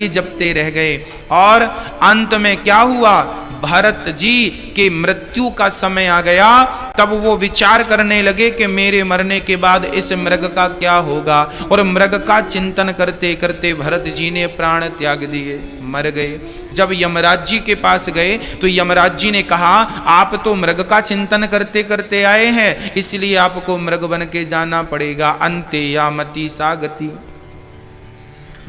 जपते रह गए। और अंत में क्या हुआ, भरत जी के मृत्यु का समय आ गया। तब वो विचार करने लगे कि मेरे मरने के बाद इस मृग का क्या होगा। और मृग का चिंतन करते करते भरत जी ने प्राण त्याग दिए, मर गए। जब यमराज जी के पास गए तो यमराज जी ने कहा, आप तो मृग का चिंतन करते करते आए हैं, इसलिए आपको मृग बन के जाना पड़ेगा। अंते या मति सा गति,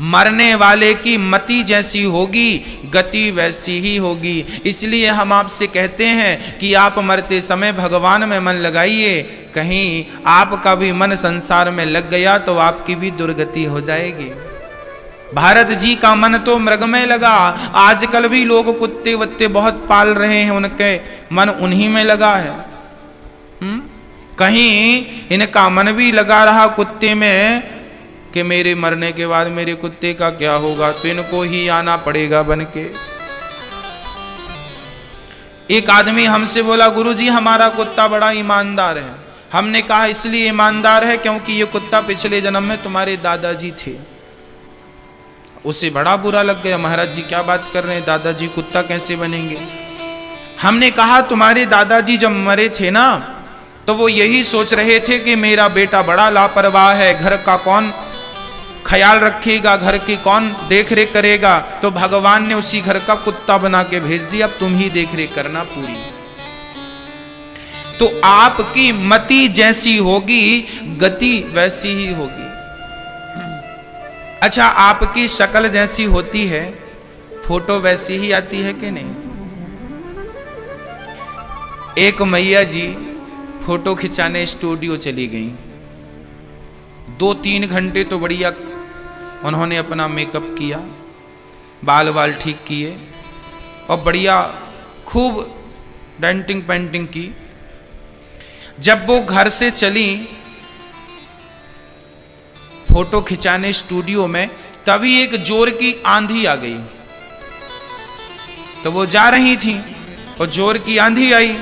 मरने वाले की मति जैसी होगी गति वैसी ही होगी। इसलिए हम आपसे कहते हैं कि आप मरते समय भगवान में मन लगाइए, कहीं आपका भी मन संसार में लग गया तो आपकी भी दुर्गति हो जाएगी। भारत जी का मन तो मृग में लगा। आजकल भी लोग कुत्ते वत्ते बहुत पाल रहे हैं, उनके मन उन्हीं में लगा है। कहीं इनका मन भी लगा रहा कुत्ते में कि मेरे मरने के बाद मेरे कुत्ते का क्या होगा, तो इनको ही आना पड़ेगा बन के। एक आदमी हमसे बोला, गुरुजी हमारा कुत्ता बड़ा ईमानदार है। हमने कहा इसलिए ईमानदार है क्योंकि ये कुत्ता पिछले जन्म में तुम्हारे दादाजी थे। उसे बड़ा बुरा लग गया, महाराज जी क्या बात कर रहे हैं, दादाजी कुत्ता कैसे बनेंगे। हमने कहा तुम्हारे दादाजी जब मरे थे ना, तो वो यही सोच रहे थे कि मेरा बेटा बड़ा लापरवाह है, घर का कौन ख्याल रखेगा, घर की कौन देख रेख करेगा। तो भगवान ने उसी घर का कुत्ता बना के भेज दिया, अब तुम ही देख रेख करना पूरी। तो आपकी मति जैसी होगी गति वैसी ही होगी। अच्छा, आपकी शक्ल जैसी होती है फोटो वैसी ही आती है कि नहीं। एक मैया जी फोटो खिंचाने स्टूडियो चली गई, 2-3 घंटे तो बढ़िया उन्होंने अपना मेकअप किया, बाल वाल ठीक किए और बढ़िया खूब डेंटिंग पेंटिंग की। जब वो घर से चली फोटो खिंचाने स्टूडियो में, तभी एक जोर की आंधी आ गई। तो वो जा रही थी और जोर की आंधी आई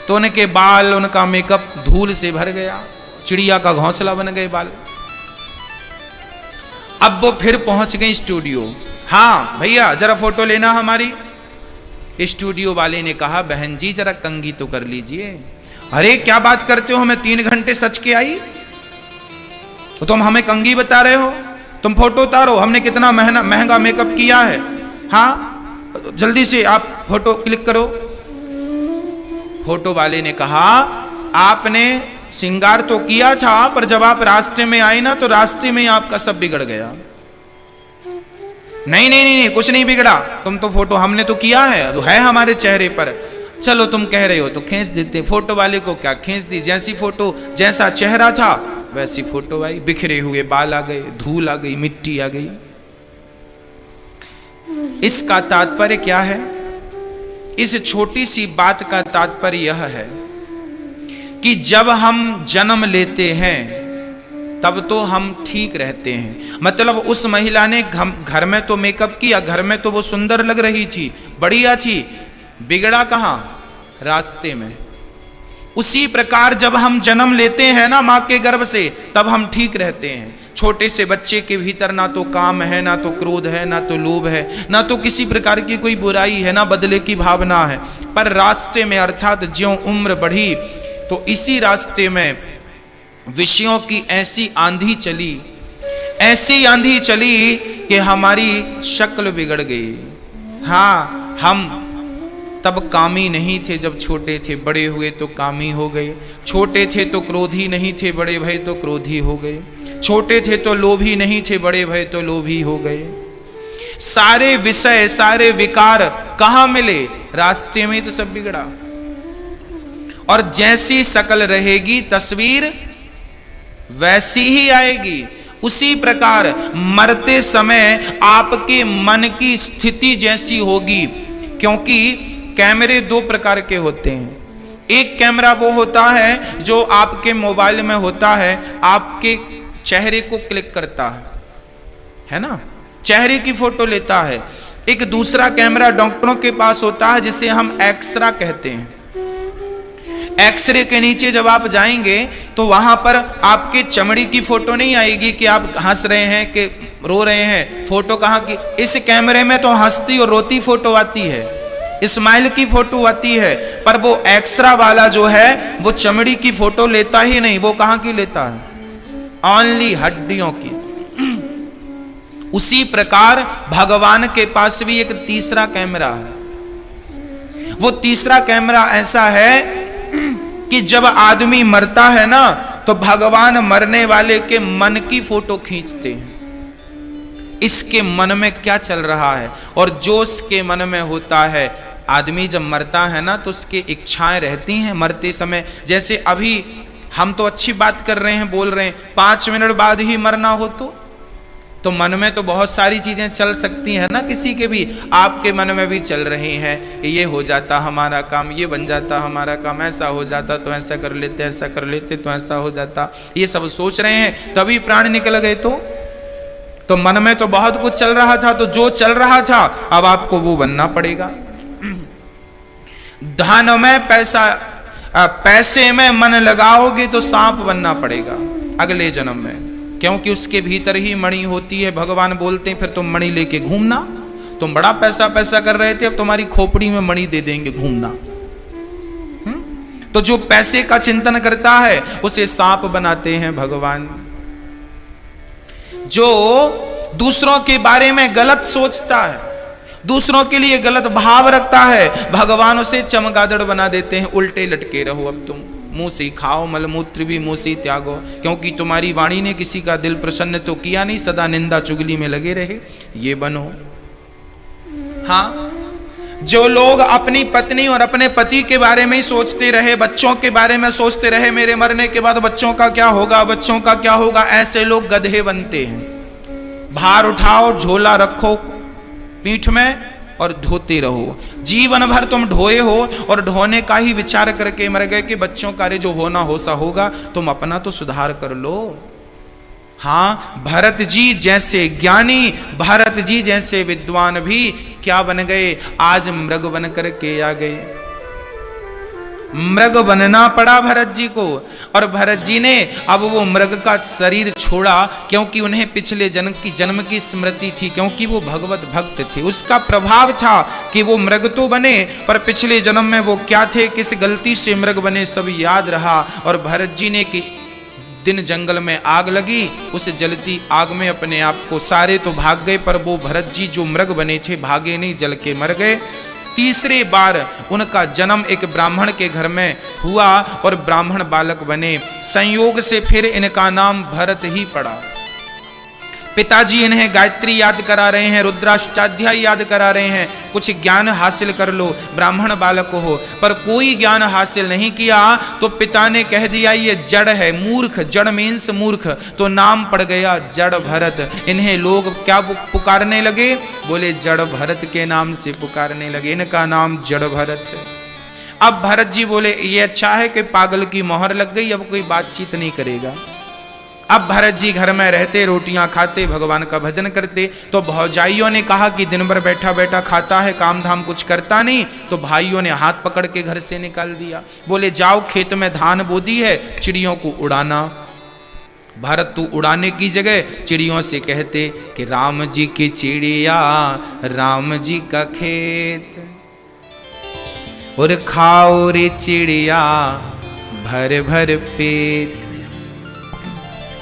तो उनके बाल, उनका मेकअप धूल से भर गया, चिड़िया का घोंसला बन गए बाल। अब वो फिर पहुंच गई स्टूडियो। हाँ भैया जरा फोटो लेना हमारी। स्टूडियो वाले ने कहा, बहन जी जरा कंघी तो कर लीजिए। अरे क्या बात करते हो, हमें 3 घंटे सच के आई, तो तुम हमें कंघी बता रहे हो। तुम फोटो उतारो, हमने कितना महंगा मेकअप किया है। हाँ जल्दी से आप फोटो क्लिक करो। फोटो वाले ने कहा, आपने श्रृंगार तो किया था, पर जब आप रास्ते में आए ना तो रास्ते में आपका सब बिगड़ गया। नहीं नहीं नहीं, कुछ नहीं बिगड़ा, तुम तो फोटो हमने तो किया है, तो है हमारे चेहरे पर। चलो तुम कह रहे हो तो खींच देते। फोटो वाले को क्या खींच दी, जैसी फोटो जैसा चेहरा था वैसी फोटो आई। बिखरे हुए बाल आ गए, धूल आ गई, मिट्टी आ गई। इसका तात्पर्य क्या है, इस छोटी सी बात का तात्पर्य यह है कि जब हम जन्म लेते हैं तब तो हम ठीक रहते हैं। मतलब उस महिला ने घर में तो मेकअप किया, घर में तो वो सुंदर लग रही थी, बढ़िया थी, बिगड़ा कहाँ, रास्ते में। उसी प्रकार जब हम जन्म लेते हैं ना माँ के गर्भ से, तब हम ठीक रहते हैं। छोटे से बच्चे के भीतर ना तो काम है, ना तो क्रोध है, ना तो लोभ है, ना तो किसी प्रकार की कोई बुराई है, ना बदले की भावना है। पर रास्ते में अर्थात ज्यों उम्र बढ़ी तो इसी रास्ते में विषयों की ऐसी आंधी चली, ऐसी आंधी चली कि हमारी शक्ल बिगड़ गई। हाँ, हम तब कामी नहीं थे जब छोटे थे, बड़े हुए तो कामी हो गए। छोटे थे तो क्रोधी नहीं थे, बड़े भय तो क्रोधी हो गए। छोटे थे तो लोभी नहीं थे, बड़े भय तो लोभी हो गए। सारे विषय, सारे विकार कहाँ मिले, रास्ते में तो सब बिगड़ा। और जैसी शक्ल रहेगी तस्वीर वैसी ही आएगी। उसी प्रकार मरते समय आपके मन की स्थिति जैसी होगी, क्योंकि कैमरे 2 प्रकार के होते हैं। एक कैमरा वो होता है जो आपके मोबाइल में होता है, आपके चेहरे को क्लिक करता है ना, चेहरे की फोटो लेता है। एक दूसरा कैमरा डॉक्टरों के पास होता है जिसे हम एक्सरे कहते हैं। एक्सरे के नीचे जब आप जाएंगे तो वहां पर आपके चमड़ी की फोटो नहीं आएगी कि आप हंस रहे हैं कि रो रहे हैं, फोटो कहाँ की? इस कैमरे में तो हंसती और रोती फोटो आती है, स्माइल की फोटो आती है, पर वो एक्स्ट्रा वाला जो है वो चमड़ी की फोटो लेता ही नहीं। वो कहाँ की लेता है? ओनली हड्डियों की। उसी प्रकार भगवान के पास भी एक तीसरा कैमरा है। वो तीसरा कैमरा ऐसा है कि जब आदमी मरता है ना, तो भगवान मरने वाले के मन की फोटो खींचते हैं। इसके मन में क्या चल रहा है, और जो उसके मन में होता है, आदमी जब मरता है ना तो उसकी इच्छाएं रहती हैं मरते समय। जैसे अभी हम तो अच्छी बात कर रहे हैं, बोल रहे हैं, 5 मिनट बाद ही मरना हो तो मन में तो बहुत सारी चीजें चल सकती हैं ना किसी के भी। आपके मन में भी चल रही हैं कि ये हो जाता हमारा काम, ये बन जाता हमारा काम, ऐसा हो जाता तो ऐसा कर लेते, ऐसा कर लेते तो ऐसा हो जाता, ये सब सोच रहे हैं। तभी प्राण निकल गए तो मन में तो बहुत कुछ चल रहा था। तो जो चल रहा था अब आपको वो बनना पड़ेगा। धन में पैसे में मन लगाओगे तो सांप बनना पड़ेगा अगले जन्म में, क्योंकि उसके भीतर ही मणि होती है। भगवान बोलते हैं फिर तुम मणि लेके घूमना। तुम बड़ा पैसा कर रहे थे, अब तुम्हारी खोपड़ी में मणि दे देंगे, घूमना। तो जो पैसे का चिंतन करता है उसे सांप बनाते हैं भगवान। जो दूसरों के बारे में गलत सोचता है, दूसरों के लिए गलत भाव रखता है, भगवान उसे चमगादड़ बना देते हैं। उल्टे लटके रहो, अब तुम मुंह से खाओ, मलमूत्र भी मुंह से त्यागो, क्योंकि तुम्हारी वाणी ने किसी का दिल प्रसन्न तो किया नहीं, सदा निंदा चुगली में लगे रहे, ये बनो। हाँ, जो लोग अपनी पत्नी और अपने पति के बारे में ही सोचते रहे, बच्चों के बारे में सोचते रहे, मेरे मरने के बाद बच्चों का क्या होगा, बच्चों का क्या होगा, ऐसे लोग गधे बनते हैं। भार उठाओ, झोला रखो पीठ में और धोते रहो। जीवन भर तुम ढोए हो और ढोने का ही विचार करके मर गए कि बच्चों का जो होना हो सा होगा। तुम अपना तो सुधार कर लो। हाँ, भरत जी जैसे ज्ञानी, भरत जी जैसे विद्वान भी क्या बन गए, आज मृग बन करके आ गए। मृग बनना पड़ा भरत जी को, और भरत जी ने अब वो मृग का शरीर छोड़ा, क्योंकि उन्हें पिछले जन्म की स्मृति थी, क्योंकि वो भगवत भक्त थे। उसका प्रभाव था कि वो मृग तो बने, पर पिछले जन्म में वो क्या थे, किस गलती से मृग बने, सब याद रहा। और भरत जी ने कि दिन जंगल में आग लगी, उस जलती आग में अपने आप को, सारे तो भाग गए पर वो भरत जी जो मृग बने थे भागे नहीं, जल के मर गए। तीसरे बार उनका जन्म एक ब्राह्मण के घर में हुआ और ब्राह्मण बालक बने। संयोग से फिर इनका नाम भरत ही पड़ा। पिताजी इन्हें गायत्री याद करा रहे हैं, रुद्राष्टाध्याय याद करा रहे हैं, कुछ ज्ञान हासिल कर लो, ब्राह्मण बालक हो, पर कोई ज्ञान हासिल नहीं किया। तो पिता ने कह दिया ये जड़ है, मूर्ख, जड़ मीन्स मूर्ख, तो नाम पड़ गया जड़ भरत। इन्हें लोग क्या पुकारने लगे, बोले जड़ भरत के नाम से पुकारने लगे, इनका नाम जड़ भरत है। अब भरत जी बोले ये अच्छा है कि पागल की मोहर लग गई, अब कोई बातचीत नहीं करेगा। अब भरत जी घर में रहते, रोटियां खाते, भगवान का भजन करते। तो भौजाइयों ने कहा कि दिन भर बैठा बैठा खाता है, काम धाम कुछ करता नहीं। तो भाइयों ने हाथ पकड़ के घर से निकाल दिया, बोले जाओ खेत में धान बोदी है, चिड़ियों को उड़ाना। भरत तू उड़ाने की जगह चिड़ियों से कहते कि राम जी की चिड़िया, राम जी का खेत, और खाओ रे चिड़िया भर भर पेट।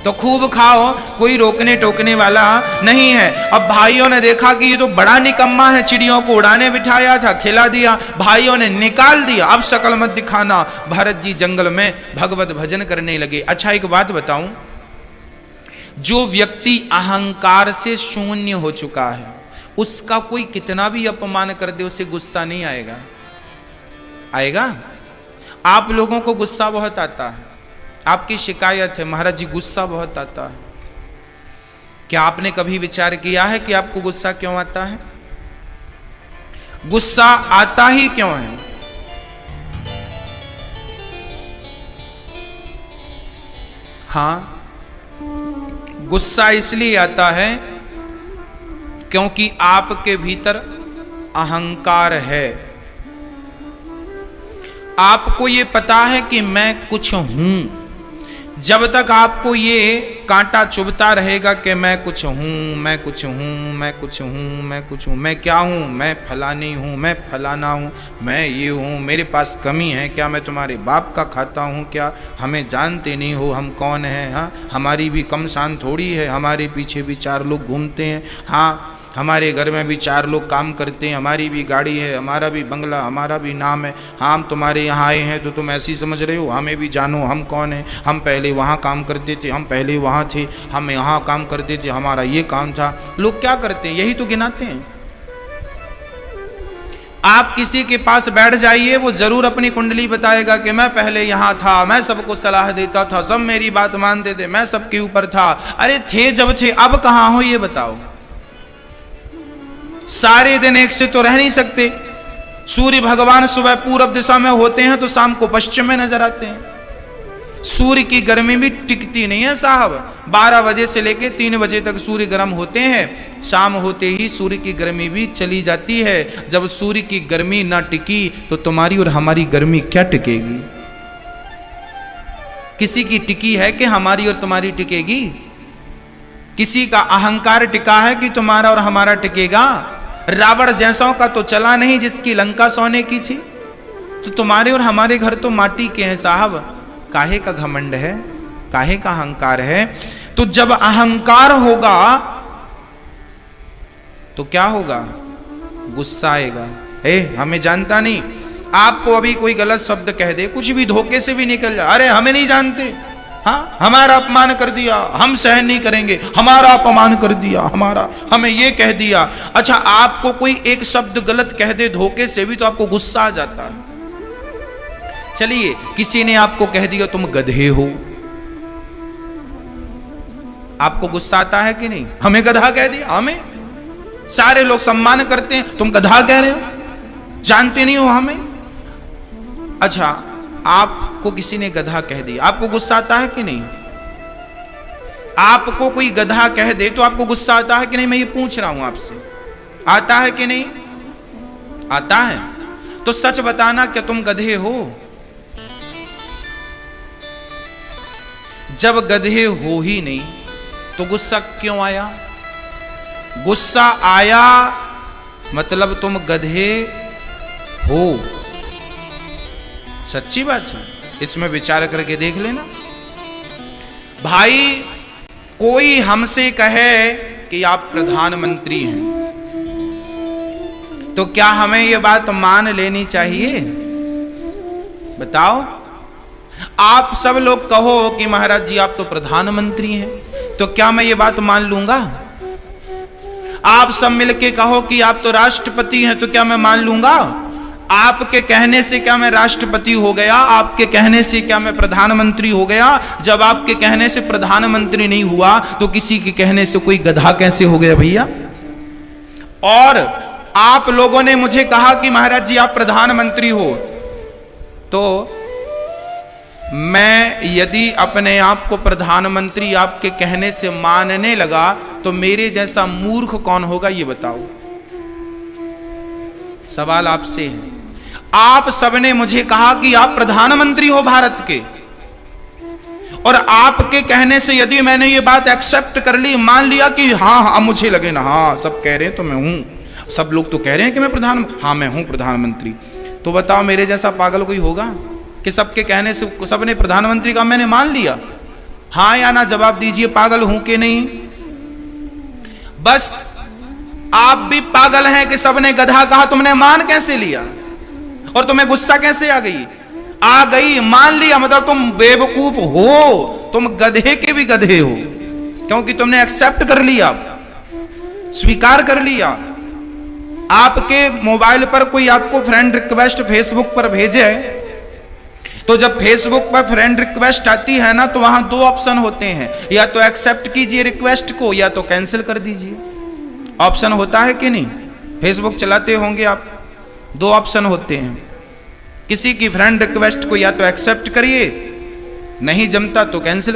तो खूब खाओ, कोई रोकने टोकने वाला नहीं है। अब भाइयों ने देखा कि ये तो बड़ा निकम्मा है, चिड़ियों को उड़ाने बिठाया था, खिला दिया, भाइयों ने निकाल दिया, अब शक्ल मत दिखाना। भरत जी जंगल में भगवत भजन करने लगे। अच्छा एक बात बताऊं, जो व्यक्ति अहंकार से शून्य हो चुका है, उसका कोई कितना भी अपमान कर दे उसे गुस्सा नहीं आएगा। आएगा? आप लोगों को गुस्सा बहुत आता है, आपकी शिकायत है महाराज जी गुस्सा बहुत आता है। क्या आपने कभी विचार किया है कि आपको गुस्सा क्यों आता है? गुस्सा आता ही क्यों है? हाँ, गुस्सा इसलिए आता है क्योंकि आपके भीतर अहंकार है। आपको ये पता है कि मैं कुछ हूं, जब तक आपको ये कांटा चुभता रहेगा कि मैं कुछ हूं, मैं कुछ हूं, मैं कुछ हूं, मैं कुछ हूं, मैं क्या हूं, मैं फलानी हूं, मैं फलाना हूं, मैं ये हूं, मेरे पास कमी है क्या, मैं तुम्हारे बाप का खाता हूं क्या, हमें जानते नहीं हो हम कौन हैं, हाँ हमारी भी कम शान थोड़ी है, हमारे पीछे भी 4 लोग घूमते हैं, हाँ हमारे घर में भी 4 लोग काम करते हैं, हमारी भी गाड़ी है, हमारा भी बंगला, हमारा भी नाम है, हाँ हम तुम्हारे यहाँ आए हैं तो तुम ऐसी समझ रहे हो, हमें भी जानो हम कौन हैं, हम पहले वहाँ काम करते थे, हम पहले वहाँ थे, हम यहाँ काम करते थे, हमारा ये काम था। लोग क्या करते हैं, यही तो गिनाते हैं। आप किसी के पास बैठ जाइए, वो जरूर अपनी कुंडली बताएगा कि मैं पहले यहाँ था, मैं सबको सलाह देता था, सब मेरी बात मानते थे, मैं सबके ऊपर था। अरे थे जब थे, अब कहाँ हो ये बताओ। सारे दिन एक से तो रह नहीं सकते। सूर्य भगवान सुबह पूरब दिशा में होते हैं तो शाम को पश्चिम में नजर आते हैं। सूर्य की गर्मी भी टिकती नहीं है साहब। 12 बजे से लेकर 3 बजे तक सूर्य गर्म होते हैं, शाम होते ही सूर्य की गर्मी भी चली जाती है। जब सूर्य की गर्मी ना टिकी तो तुम्हारी और हमारी गर्मी क्या टिकेगी? किसी की टिकी है कि हमारी और तुम्हारी टिकेगी? किसी का अहंकार टिका है कि तुम्हारा और हमारा टिकेगा? रावण जैसों का तो चला नहीं जिसकी लंका सोने की थी। तो तुम्हारे और हमारे घर तो माटी के हैं साहब। काहे का घमंड है, काहे का अहंकार है? तो जब अहंकार होगा तो क्या होगा? गुस्सा आएगा। हमें जानता नहीं। आपको अभी कोई गलत शब्द कह दे, कुछ भी धोखे से भी निकल जाए, अरे हमें नहीं जानते, हाँ हमारा अपमान कर दिया, हम सहन नहीं करेंगे, हमारा अपमान कर दिया, हमारा हमें ये कह दिया। अच्छा, आपको कोई एक शब्द गलत कह दे धोखे से भी तो आपको गुस्सा आ जाता है। चलिए, किसी ने आपको कह दिया तुम गधे हो, आपको गुस्सा आता है कि नहीं? हमें गधा कह दिया, हमें सारे लोग सम्मान करते हैं, तुम गधा कह रहे हो, जानते नहीं हो हमें। अच्छा, आपको किसी ने गधा कह दिया, आपको गुस्सा आता है कि नहीं? आपको कोई गधा कह दे तो आपको गुस्सा आता है कि नहीं? मैं ये पूछ रहा हूं आपसे, आता है कि नहीं? आता है। तो सच बताना, क्या तुम गधे हो? जब गधे हो ही नहीं तो गुस्सा क्यों आया? गुस्सा आया मतलब तुम गधे हो। सच्ची बात है, इसमें विचार करके देख लेना। भाई, कोई हमसे कहे कि आप प्रधानमंत्री हैं तो क्या हमें यह बात मान लेनी चाहिए? बताओ। आप सब लोग कहो कि महाराज जी आप तो प्रधानमंत्री हैं, तो क्या मैं ये बात मान लूंगा? आप सब मिलके कहो कि आप तो राष्ट्रपति हैं, तो क्या मैं मान लूंगा? आपके कहने से क्या मैं राष्ट्रपति हो गया? आपके कहने से क्या मैं प्रधानमंत्री हो गया? जब आपके कहने से प्रधानमंत्री नहीं हुआ तो किसी के कहने से कोई गधा कैसे हो गया भैया? और आप लोगों ने मुझे कहा कि महाराज जी आप प्रधानमंत्री हो, तो मैं यदि अपने आप को प्रधानमंत्री आपके कहने से मानने लगा तो मेरे जैसा मूर्ख कौन होगा ये बताओ। सवाल आपसे है। आप सबने मुझे कहा कि आप प्रधानमंत्री हो भारत के, और आपके कहने से यदि मैंने ये बात एक्सेप्ट कर ली, मान लिया कि हाँ हाँ मुझे लगे ना, हाँ सब कह रहे हैं तो मैं हूं, सब लोग तो कह रहे हैं कि मैं हाँ मैं हूं प्रधानमंत्री, तो बताओ मेरे जैसा पागल कोई होगा कि सबके कहने से सबने प्रधानमंत्री का मैंने मान लिया? हाँ या ना जवाब दीजिए, पागल हूं कि नहीं? बस आप भी पागल हैं कि सबने गधा कहा, तुमने मान कैसे लिया? और तुम्हें गुस्सा कैसे आ गई? आ गई, मान लिया, मतलब तुम बेवकूफ हो, तुम गधे के भी गधे हो, क्योंकि तुमने एक्सेप्ट कर लिया, स्वीकार कर लिया। आपके मोबाइल पर कोई आपको फ्रेंड रिक्वेस्ट फेसबुक पर भेजे, तो जब फेसबुक पर फ्रेंड रिक्वेस्ट आती है ना, तो वहां 2 ऑप्शन होते हैं, या तो एक्सेप्ट कीजिए रिक्वेस्ट को या तो कैंसिल कर दीजिए। ऑप्शन होता है कि नहीं? फेसबुक चलाते होंगे आप, 2 ऑप्शन होते हैं। किसी की फ्रेंड रिक्वेस्ट को या तो एक्सेप्ट करिए, नहीं जमता तो कैंसिल